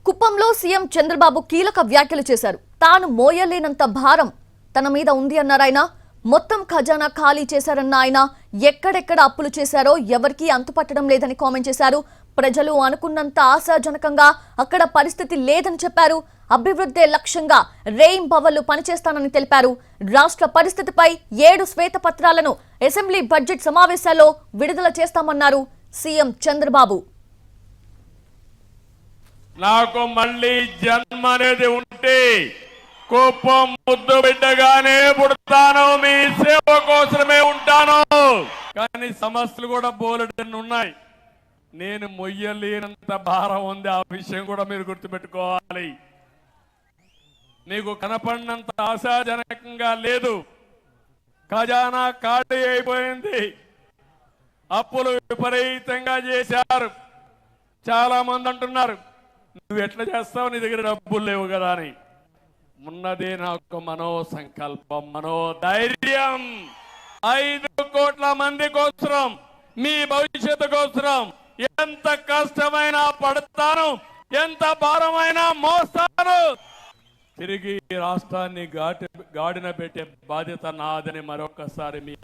కుప్పంలో సీఎం చంద్రబాబు కీలక వ్యాఖ్యలు చేశారు. తాను మోయలేనంత భారం తన మీద ఉంది అన్నారు ఆయన. మొత్తం ఖజానా ఖాళీ చేశారన్న ఆయన ఎక్కడెక్కడ అప్పులు చేశారో ఎవరికీ అంతుపట్టడం లేదని కామెంట్ చేశారు. ప్రజలు అనుకున్నంత ఆశాజనకంగా అక్కడ పరిస్థితి లేదని చెప్పారు. అభివృద్ధి లక్ష్యంగా రేయింబవళ్లు పనిచేస్తానని తెలిపారు. రాష్ట్ర పరిస్థితిపై 7 శ్వేతపత్రాలను అసెంబ్లీ బడ్జెట్ సమావేశాల్లో విడుదల చేస్తామన్నారు సీఎం చంద్రబాబు. నాకు మళ్ళీ జన్మ అనేది ఉంటే కుప్పం ముద్దు బిడ్డగానే పుడతాను, మీ సేవ కోసమే ఉంటాను. కానీ సమస్యలు కూడా బోలెడన్ని ఉన్నాయి. నేను మొయ్యలేనంత భారం ఉంది, ఆ విషయం కూడా మీరు గుర్తుపెట్టుకోవాలి. నీకు కనపడినంత ఆశాజనకంగా లేదు. ఖజానా ఖాళీ అయిపోయింది. అప్పులు విపరీతంగా చేశారు. చాలా మంది అంటున్నారు, నువ్వు ఎట్లా చేస్తావు, నీ దగ్గర డబ్బులు లేవు కదా అని. ఉన్నదే నాకు మనో సంకల్పం, మనోధైర్యం. 5 కోట్ల మంది కోసం, మీ భవిష్యత్తు కోసం ఎంత కష్టమైనా పడతాను, ఎంత భారమైనా మోస్తాను. తిరిగి రాష్ట్రాన్ని గాడిన పెట్టే బాధ్యత నాదని మరొకసారి మీ